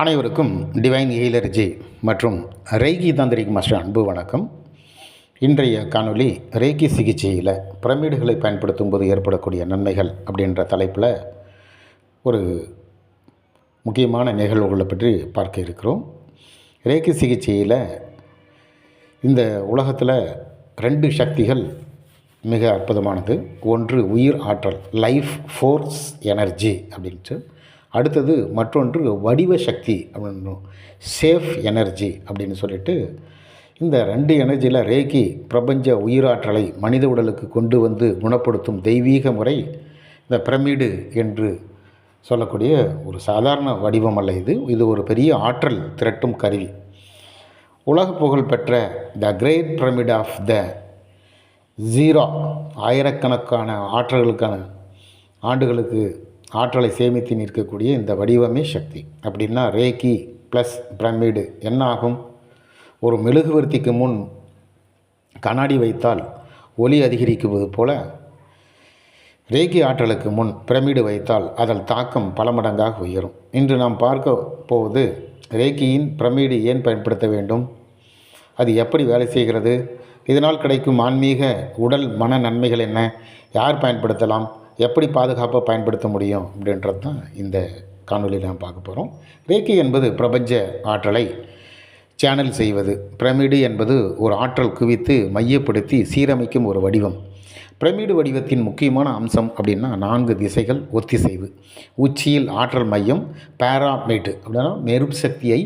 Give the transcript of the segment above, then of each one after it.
அனைவருக்கும் டிவைன் ஹீலர்ஜி மற்றும் Reiki tantric master அன்பு வணக்கம். இன்றைய காணொளி ரேகி சிகிச்சையில் பிரமிடுகளை பயன்படுத்தும் போது ஏற்படக்கூடிய நன்மைகள் அப்படின்ற தலைப்பில் ஒரு முக்கியமான நிகழ்வுகளை பற்றி பார்க்க இருக்கிறோம். ரேகி சிகிச்சையில் இந்த உலகத்தில் 2 சக்திகள் மிக அற்புதமானது. ஒன்று உயிர் ஆற்றல், லைஃப் ஃபோர்ஸ் எனர்ஜி அப்படின்ட்டு. அடுத்தது மற்றொன்று வடிவ சக்தி அப்படின்னு, சேஃப் எனர்ஜி அப்படின்னு சொல்லிட்டு, இந்த 2 எனர்ஜியில் ரேகி பிரபஞ்ச உயிராற்றலை மனித உடலுக்கு கொண்டு வந்து குணப்படுத்தும் தெய்வீக முறை இந்த பிரமிடு என்று சொல்லக்கூடிய ஒரு சாதாரண வடிவம் அல்ல. இது ஒரு பெரிய ஆற்றல் திரட்டும் கருவி. உலக புகழ் பெற்ற the great pyramid of the Giza, ஆயிரக்கணக்கான ஆண்டுகளுக்கு ஆற்றலை சேமித்து நிற்கக்கூடிய இந்த வடிவமே சக்தி. அப்படின்னா ரேகி ப்ளஸ் பிரமிடு என்ன ஆகும்? ஒரு மெழுகுவர்த்திக்கு முன் கண்ணாடி வைத்தால் ஒளி அதிகரிக்குவது போல ரேகி ஆற்றலுக்கு முன் பிரமிடு வைத்தால் அதன் தாக்கம் பல மடங்காக உயரும். இன்று நாம் பார்க்க போவது ரேகியின் பிரமிடு ஏன் பயன்படுத்த வேண்டும், அது எப்படி வேலை செய்கிறது, இதனால் கிடைக்கும் ஆன்மீக உடல் மன நன்மைகள் என்ன, யார் பயன்படுத்தலாம், எப்படி பாதுகாப்பாக பயன்படுத்த முடியும் அப்படின்றது தான் இந்த காணொலியில் நாம் பார்க்க போகிறோம். ரேகி என்பது பிரபஞ்ச ஆற்றலை சேனல் செய்வது. பிரமிடு என்பது ஒரு ஆற்றல் குவித்து மையப்படுத்தி சீரமைக்கும் ஒரு வடிவம். பிரமிடு வடிவத்தின் முக்கியமான அம்சம் அப்படின்னா 4 திசைகள் ஒத்திசைவு. உச்சியில் ஆற்றல் மையம் பேராமைடு அப்படின்னா மெருப் சக்தியை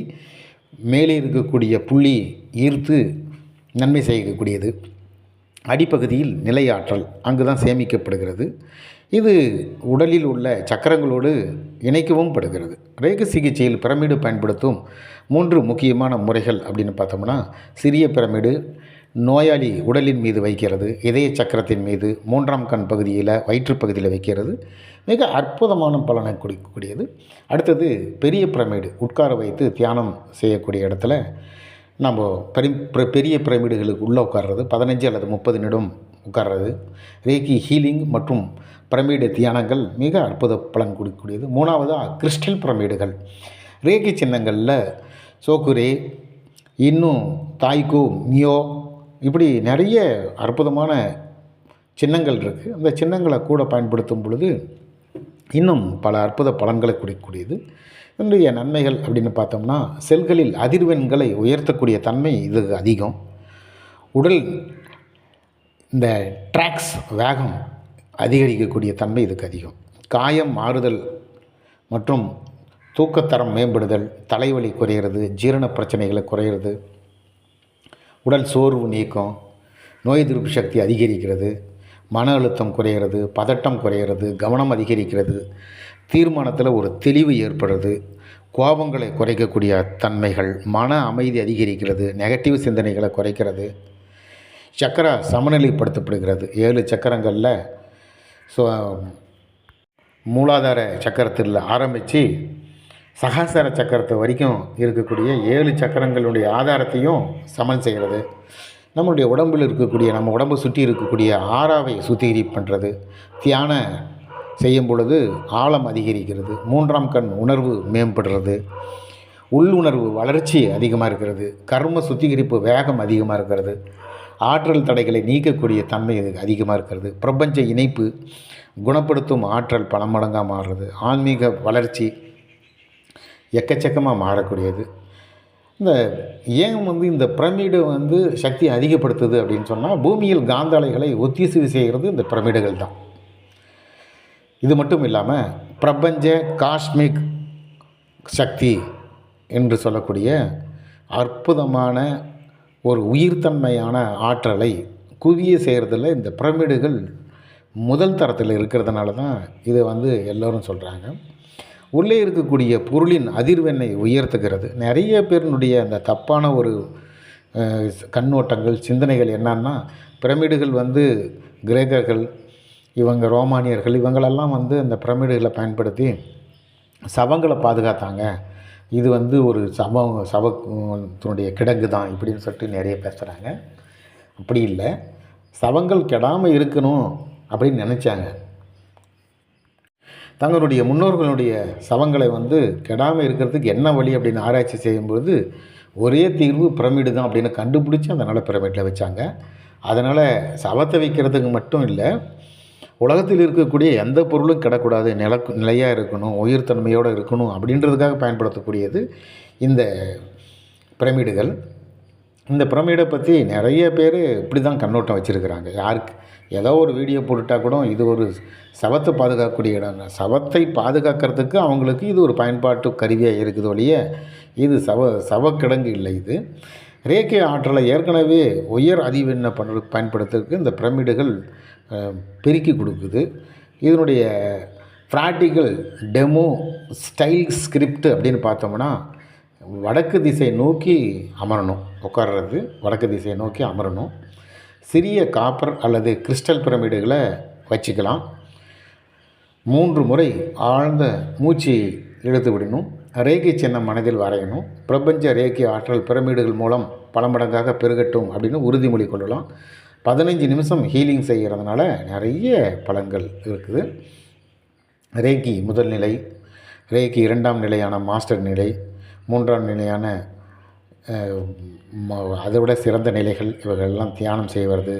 மேலே இருக்கக்கூடிய புள்ளி ஈர்த்து நன்மை செய்யக்கூடியது. அடிப்பகுதியில் நிலையாற்றல் அங்கு தான் சேமிக்கப்படுகிறது. இது உடலில் உள்ள சக்கரங்களோடு இணைக்கவும் படுகிறது. ரேகி சிகிச்சையில் பிரமிடு பயன்படுத்தும் 3 முக்கியமான முறைகள் அப்படின்னு பார்த்தோம்னா, சிறிய பிரமிடு நோயாளி உடலின் மீது வைக்கிறது, இதய சக்கரத்தின் மீது, 3ஆம் கண் பகுதியில், வயிற்று பகுதியில் வைக்கிறது. மிக அற்புதமான பலனை கொடுக்கக்கூடியது. அடுத்தது பெரிய பிரமிடு உட்கார வைத்து தியானம் செய்யக்கூடிய இடத்துல நம்ம பெரிய பிரமிடுகளுக்கு உள்ளே உட்கார்றது, 15 அல்லது 30 நிமிடம் உட்கார்றது. ரேகி ஹீலிங் மற்றும் பிரமிடு தியானங்கள் மிக அற்புத பலன் கொடுக்கக்கூடியது. 3ஆவதாக கிறிஸ்டல் பிரமிடுகள். ரேகி சின்னங்களில் சோக்குரே, இன்னும் தாய்கோ, மியோ, இப்படி நிறைய அற்புதமான சின்னங்கள் இருக்குது. அந்த சின்னங்களை கூட பயன்படுத்தும் பொழுது இன்னும் பல அற்புத பலன்களை கொடுக்கக்கூடியது. இதனுடைய நன்மைகள் அப்படின்னு பார்த்தோம்னா, செல்களில் அதிர்வெண்களை உயர்த்தக்கூடிய தன்மை இது அதிகம். உடல் இந்த ட்ராக்ஸ் வேகம் அதிகரிக்கக்கூடிய தன்மை இதுக்கு அதிகம். காயம் மாறுதல் மற்றும் தூக்கத்தரம் மேம்படுதல், தலைவலி குறையிறது, ஜீரண பிரச்சனைகளை குறையிறது, உடல் சோர்வு நீக்கம், நோய் எதிர்ப்பு சக்தி அதிகரிக்கிறது, மன அழுத்தம் குறையிறது, பதட்டம் குறையிறது, கவனம் அதிகரிக்கிறது, தீர்மானத்தில் ஒரு தெளிவு ஏற்படுறது, கோபங்களை குறைக்கக்கூடிய தன்மைகள், மன அமைதி அதிகரிக்கிறது, நெகட்டிவ் சிந்தனைகளை குறைக்கிறது, சக்கர சமநிலைப்படுத்தப்படுகிறது. 7 சக்கரங்களில் மூலாதார சக்கரத்தில் ஆரம்பித்து சகாசார சக்கரத்தை வரைக்கும் இருக்கக்கூடிய 7 சக்கரங்களுடைய ஆதாரத்தையும் சமன் செய்கிறது. நம்மளுடைய உடம்பில் இருக்கக்கூடிய, நம்ம உடம்பை சுற்றி இருக்கக்கூடிய ஆறாவை சுத்திகரிப்பு பண்ணுறது. தியான செய்யும் பொழுது ஆழம் அதிகரிக்கிறது. 3ஆம் கண் உணர்வு மேம்படுறது. உள்ளுணர்வு வளர்ச்சி அதிகமாக இருக்கிறது. கர்ம சுத்திகரிப்பு வேகம் அதிகமாக இருக்கிறது. ஆற்றல் தடைகளை நீக்கக்கூடிய தன்மை இது அதிகமாக இருக்கிறது. பிரபஞ்ச இணைப்பு குணப்படுத்தும் ஆற்றல் பல மடங்காக மாறுறது. ஆன்மீக வளர்ச்சி எக்கச்சக்கமாக மாறக்கூடியது. ஏன் இந்த பிரமிடு சக்தி அதிகப்படுத்துது அப்படின்னு சொன்னால், பூமியில் காந்த அலைகளை ஒத்திசைவு செய்கிறது இந்த பிரமிடுகள் தான். இது மட்டும் இல்லாமல் பிரபஞ்ச காஸ்மிக் சக்தி என்று சொல்லக்கூடிய அற்புதமான ஒரு உயிர்த்தன்மையான ஆற்றலை குவிய செய்கிறதுல இந்த பிரமிடுகள் முதல் தரத்தில் இருக்கிறதுனால தான் இதை எல்லோரும் சொல்கிறாங்க. உள்ளே இருக்கக்கூடிய பொருளின் அதிர்வெண்ணை உயர்த்துகிறது. நிறைய பேருனுடைய அந்த தப்பான ஒரு கண்ணோட்டங்கள், சிந்தனைகள் என்னன்னா, பிரமிடுகள் கிரேக்கர்கள், இவங்க ரோமானியர்கள், இவங்களெல்லாம் அந்த பிரமிடுகளை பயன்படுத்தி சவங்களை பாதுகாத்தாங்க, இது ஒரு சவத்தினுடைய கிடங்கு தான் இப்படின்னு சொல்லிட்டு நிறைய பேசுகிறாங்க. அப்படி இல்லை, சவங்கள் கெடாமல் இருக்கணும் அப்படின்னு நினச்சாங்க. தங்களுடைய முன்னோர்களுடைய சவங்களை வந்து கெடாமல் இருக்கிறதுக்கு என்ன வழி அப்படின்னு ஆராய்ச்சி செய்யும்போது ஒரே தீர்வு பிரமிடு தான் அப்படின்னு கண்டுபிடிச்சி அதனால் பிரமிடில் வச்சாங்க. அதனால் சவத்தை வைக்கிறதுக்கு மட்டும் இல்லை, உலகத்தில் இருக்கக்கூடிய எந்த பொருளும் கிடக்கூடாது, நிலையாக இருக்கணும், உயிர்த்தன்மையோடு இருக்கணும் அப்படின்றதுக்காக பயன்படுத்தக்கூடியது இந்த பிரமிடுகள். இந்த பிரமிடை பற்றி நிறைய பேர் இப்படி தான் கண்ணோட்டம் வச்சுருக்கிறாங்க. யாருக்கு ஏதோ ஒரு வீடியோ போட்டுட்டால் கூட இது ஒரு சவத்தை பாதுகாக்கக்கூடிய இடம், சவத்தை பாதுகாக்கிறதுக்கு அவங்களுக்கு இது ஒரு பயன்பாட்டு கருவியாக இருக்குது ஒழிய இது சவக்கிடங்கு இல்லை. இது ரேக்கி ஆற்றலை ஏற்கனவே உயர் அதிவெண்ணை பயன்படுத்துறதுக்கு இந்த பிரமிடுகள் பெருக்கி கொடுக்குது. இதனுடைய ப்ராக்டிக்கல் டெமோ ஸ்டைல் ஸ்கிரிப்ட் அப்படின்னு பார்த்தோம்னா வடக்கு திசை நோக்கி அமரணும், உட்கார்றது வடக்கு திசையை நோக்கி அமரணும். சிறிய காப்பர் அல்லது கிறிஸ்டல் பிரமிடுகளை வச்சுக்கலாம். 3 முறை ஆழ்ந்த மூச்சு இழுத்து விடணும். ரேக்கி சின்னம் மனதில் வரையணும். பிரபஞ்ச ரேக்கி ஆற்றல் பிரமிடுகள் மூலம் பல மடங்காக பெருகட்டும் அப்படின்னு உறுதிமொழி கொள்ளலாம். 15 நிமிஷம் ஹீலிங் செய்கிறதுனால நிறைய பலன்கள் இருக்குது. ரேக்கி முதல் நிலை, ரேக்கி 2ஆம் நிலையான மாஸ்டர் நிலை, 3ஆம் நிலையான அதை விட சிறந்த நிலைகள், இவர்களெல்லாம் தியானம் செய்வது,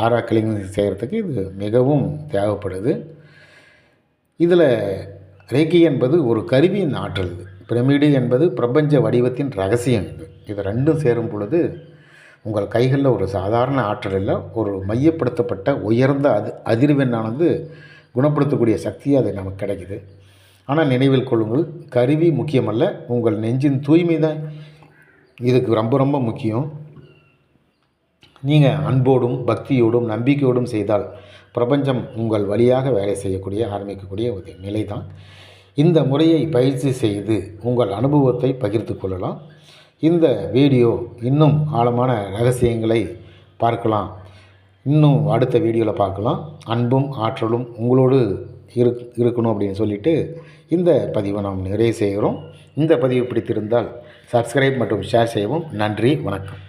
ஆரா கிளிங்கிங் செய்கிறதுக்கு இது மிகவும் தேவைப்படுது. இதில் ரேக்கி என்பது ஒரு கருவியின் ஆற்றல். இது பிரமிடு என்பது பிரபஞ்ச வடிவத்தின் ரகசியம். இது ரெண்டும் சேரும் பொழுது உங்கள் கைகளில் ஒரு சாதாரண ஆற்றல் இல்லை, ஒரு மையப்படுத்தப்பட்ட உயர்ந்த அதிர்வெண்ணானது குணப்படுத்தக்கூடிய சக்தி அது நமக்கு கிடைக்குது. ஆனால் நினைவில் கொள்ளுங்கள், கருவி முக்கியமல்ல, உங்கள் நெஞ்சின் தூய்மை தான் இதுக்கு ரொம்ப ரொம்ப முக்கியம். நீங்கள் அன்போடும் பக்தியோடும் நம்பிக்கையோடும் செய்தால் பிரபஞ்சம் உங்கள் வழியாக வேலை செய்யக்கூடிய ஆரம்பிக்கக்கூடிய ஒரு நிலை தான். இந்த முறையை பயிற்சி செய்து உங்கள் அனுபவத்தை பகிர்ந்து கொள்ளலாம். இந்த வீடியோ இன்னும் ஆழமான ரகசியங்களை பார்க்கலாம். இன்னும் அடுத்த வீடியோவில் பார்க்கலாம். அன்பும் ஆற்றலும் உங்களோடு இருக்கணும் அப்படின்னு சொல்லிவிட்டு இந்த பதிவை நாம் நிறைவு செய்கிறோம். இந்த பதிவு பிடித்திருந்தால் சப்ஸ்கிரைப் மற்றும் ஷேர் செய்யவும். நன்றி, வணக்கம்.